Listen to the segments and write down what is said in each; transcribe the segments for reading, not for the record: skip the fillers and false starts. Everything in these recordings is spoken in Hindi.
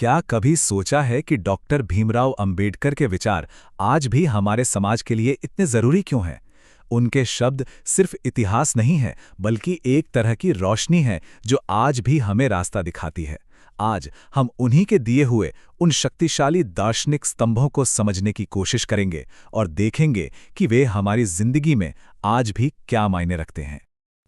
क्या कभी सोचा है कि डॉक्टर भीमराव अंबेडकर के विचार आज भी हमारे समाज के लिए इतने जरूरी क्यों हैं? उनके शब्द सिर्फ इतिहास नहीं है, बल्कि एक तरह की रोशनी है जो आज भी हमें रास्ता दिखाती है। आज हम उन्हीं के दिए हुए उन शक्तिशाली दार्शनिक स्तंभों को समझने की कोशिश करेंगे और देखेंगे कि वे हमारी जिंदगी में आज भी क्या मायने रखते हैं।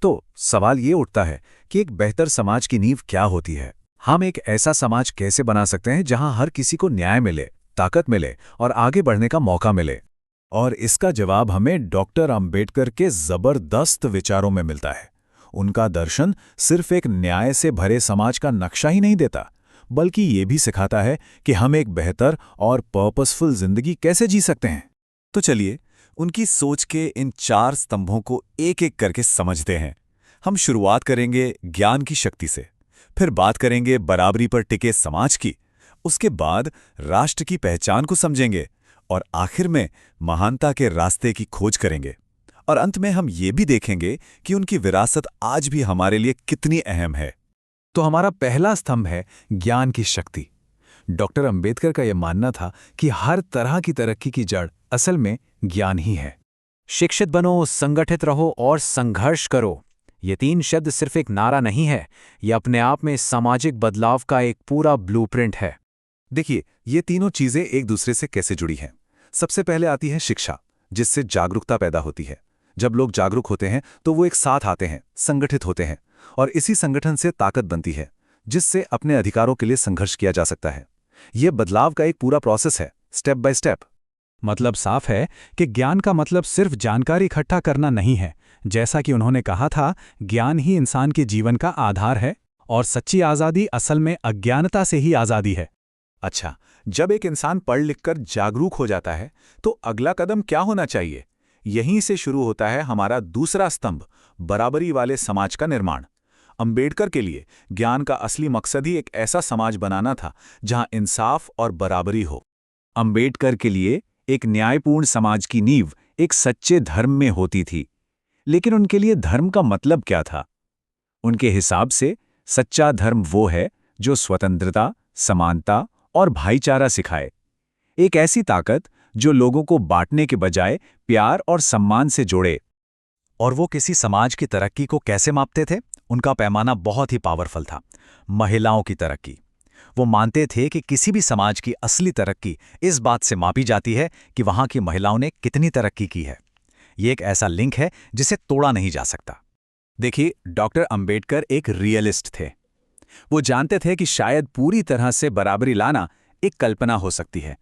तो सवाल ये उठता है कि एक बेहतर समाज की नींव क्या होती है? हम एक ऐसा समाज कैसे बना सकते हैं जहां हर किसी को न्याय मिले, ताकत मिले और आगे बढ़ने का मौका मिले? और इसका जवाब हमें डॉक्टर अंबेडकर के जबरदस्त विचारों में मिलता है। उनका दर्शन सिर्फ एक न्याय से भरे समाज का नक्शा ही नहीं देता, बल्कि ये भी सिखाता है कि हम एक बेहतर और पर्पसफुल जिंदगी कैसे जी सकते हैं। तो चलिए उनकी सोच के इन 4 स्तंभों को एक एक करके समझते हैं। हम शुरुआत करेंगे ज्ञान की शक्ति से, फिर बात करेंगे बराबरी पर टिके समाज की, उसके बाद राष्ट्र की पहचान को समझेंगे और आखिर में महानता के रास्ते की खोज करेंगे। और अंत में हम ये भी देखेंगे कि उनकी विरासत आज भी हमारे लिए कितनी अहम है। तो हमारा पहला स्तंभ है ज्ञान की शक्ति। डॉक्टर अंबेडकर का यह मानना था कि हर तरह की तरक्की की जड़ असल में ज्ञान ही है। शिक्षित बनो, संगठित रहो और संघर्ष करो। ये 3 शब्द सिर्फ एक नारा नहीं है, ये अपने आप में सामाजिक बदलाव का एक पूरा ब्लूप्रिंट है। देखिए, ये तीनों चीजें एक दूसरे से कैसे जुड़ी हैं। सबसे पहले आती है शिक्षा, जिससे जागरूकता पैदा होती है। जब लोग जागरूक होते हैं तो वो एक साथ आते हैं, संगठित होते हैं, और इसी संगठन से ताकत बनती है, जिससे अपने अधिकारों के लिए संघर्ष किया जा सकता है। यह बदलाव का एक पूरा प्रोसेस है, स्टेप बाय स्टेप। मतलब साफ है कि ज्ञान का मतलब सिर्फ जानकारी इकट्ठा करना नहीं है। जैसा कि उन्होंने कहा था, ज्ञान ही इंसान के जीवन का आधार है और सच्ची आज़ादी असल में अज्ञानता से ही आज़ादी है। अच्छा, जब एक इंसान पढ़ लिखकर जागरूक हो जाता है तो अगला कदम क्या होना चाहिए? यहीं से शुरू होता है हमारा दूसरा स्तंभ, बराबरी वाले समाज का निर्माण। अंबेडकर के लिए ज्ञान का असली मकसद ही एक ऐसा समाज बनाना था जहां इंसाफ और बराबरी हो। अंबेडकर के लिए एक न्यायपूर्ण समाज की नींव एक सच्चे धर्म में होती थी। लेकिन उनके लिए धर्म का मतलब क्या था? उनके हिसाब से सच्चा धर्म वो है जो स्वतंत्रता, समानता और भाईचारा सिखाए। एक ऐसी ताकत जो लोगों को बांटने के बजाय प्यार और सम्मान से जोड़े। और वो किसी समाज की तरक्की को कैसे मापते थे? उनका पैमाना बहुत ही पावरफुल था, महिलाओं की तरक्की। वो मानते थे कि किसी भी समाज की असली तरक्की इस बात से मापी जाती है कि वहां की महिलाओं ने कितनी तरक्की की है। ये एक ऐसा लिंक है जिसे तोड़ा नहीं जा सकता। देखिए, डॉक्टर अंबेडकर एक रियलिस्ट थे। वो जानते थे कि शायद पूरी तरह से बराबरी लाना एक कल्पना हो सकती है,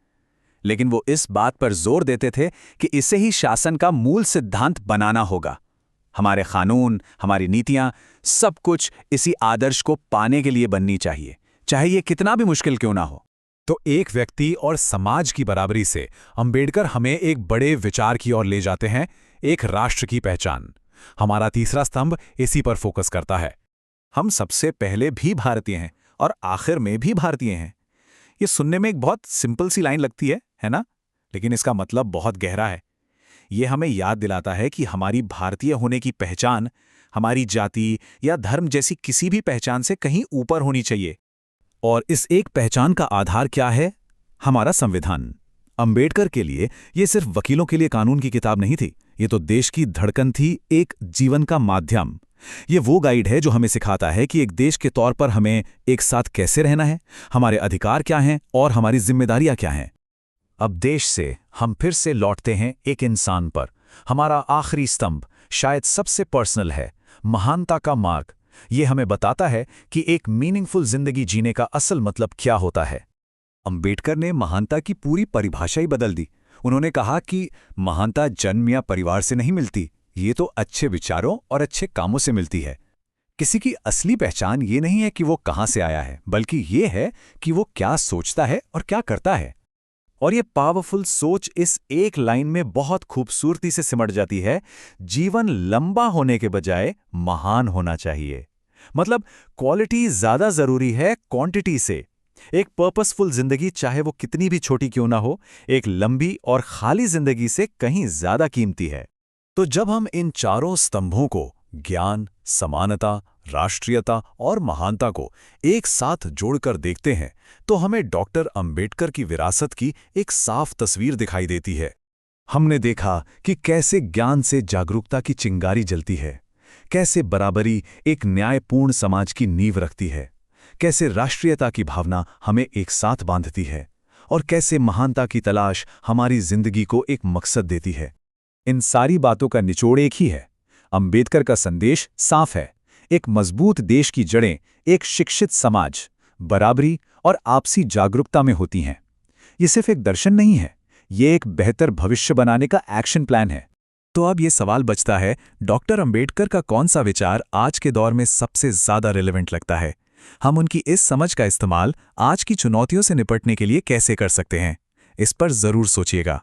लेकिन वो इस बात पर जोर देते थे कि इसे ही शासन का मूल सिद्धांत बनाना होगा। हमारे कानून, हमारी नीतियां, सब कुछ इसी आदर्श को पाने के लिए बननी चाहिए, चाहे ये कितना भी मुश्किल क्यों ना हो। तो एक व्यक्ति और समाज की बराबरी से अंबेडकर हमें एक बड़े विचार की ओर ले जाते हैं, एक राष्ट्र की पहचान। हमारा तीसरा स्तंभ इसी पर फोकस करता है। हम सबसे पहले भी भारतीय हैं और आखिर में भी भारतीय हैं। ये सुनने में एक बहुत सिंपल सी लाइन लगती है ना? लेकिन इसका मतलब बहुत गहरा है। ये हमें याद दिलाता है कि हमारी भारतीय होने की पहचान हमारी जाति या धर्म जैसी किसी भी पहचान से कहीं ऊपर होनी चाहिए। और इस एक पहचान का आधार क्या है? हमारा संविधान। अंबेडकर के लिए ये सिर्फ वकीलों के लिए कानून की किताब नहीं थी, ये तो देश की धड़कन थी, एक जीवन का माध्यम। ये वो गाइड है जो हमें सिखाता है कि एक देश के तौर पर हमें एक साथ कैसे रहना है, हमारे अधिकार क्या हैं और हमारी जिम्मेदारियां क्या हैं। अब देश से हम फिर से लौटते हैं एक इंसान पर। हमारा आखिरी स्तंभ शायद सबसे पर्सनल है, महानता का मार्ग। ये हमें बताता है कि एक मीनिंगफुल जिंदगी जीने का असल मतलब क्या होता है। अंबेडकर ने महानता की पूरी परिभाषा ही बदल दी। उन्होंने कहा कि महानता जन्म या परिवार से नहीं मिलती, ये तो अच्छे विचारों और अच्छे कामों से मिलती है। किसी की असली पहचान ये नहीं है कि वो कहां से आया है, बल्कि ये है कि वो क्या सोचता है और क्या करता है। और ये पावरफुल सोच इस एक लाइन में बहुत खूबसूरती से सिमट जाती है, जीवन लंबा होने के बजाय महान होना चाहिए। मतलब क्वालिटी ज्यादा जरूरी है क्वांटिटी से। एक पर्पसफुल जिंदगी, चाहे वो कितनी भी छोटी क्यों ना हो, एक लंबी और खाली जिंदगी से कहीं ज्यादा कीमती है। तो जब हम इन 4 स्तंभों को, ज्ञान, समानता, राष्ट्रीयता और महानता को एक साथ जोड़कर देखते हैं तो हमें डॉक्टर अंबेडकर की विरासत की एक साफ तस्वीर दिखाई देती है। हमने देखा कि कैसे ज्ञान से जागरूकता की चिंगारी जलती है, कैसे बराबरी एक न्यायपूर्ण समाज की नींव रखती है, कैसे राष्ट्रीयता की भावना हमें एक साथ बांधती है और कैसे महानता की तलाश हमारी जिंदगी को एक मकसद देती है। इन सारी बातों का निचोड़ एक ही है। अंबेडकर का संदेश साफ है। एक मजबूत देश की जड़ें एक शिक्षित समाज, बराबरी और आपसी जागरूकता में होती हैं। ये सिर्फ एक दर्शन नहीं है, ये एक बेहतर भविष्य बनाने का एक्शन प्लान है। तो अब ये सवाल बचता है, डॉक्टर अंबेडकर का कौन सा विचार आज के दौर में सबसे ज्यादा रिलेवेंट लगता है? हम उनकी इस समझ का इस्तेमाल आज की चुनौतियों से निपटने के लिए कैसे कर सकते हैं? इस पर जरूर सोचिएगा।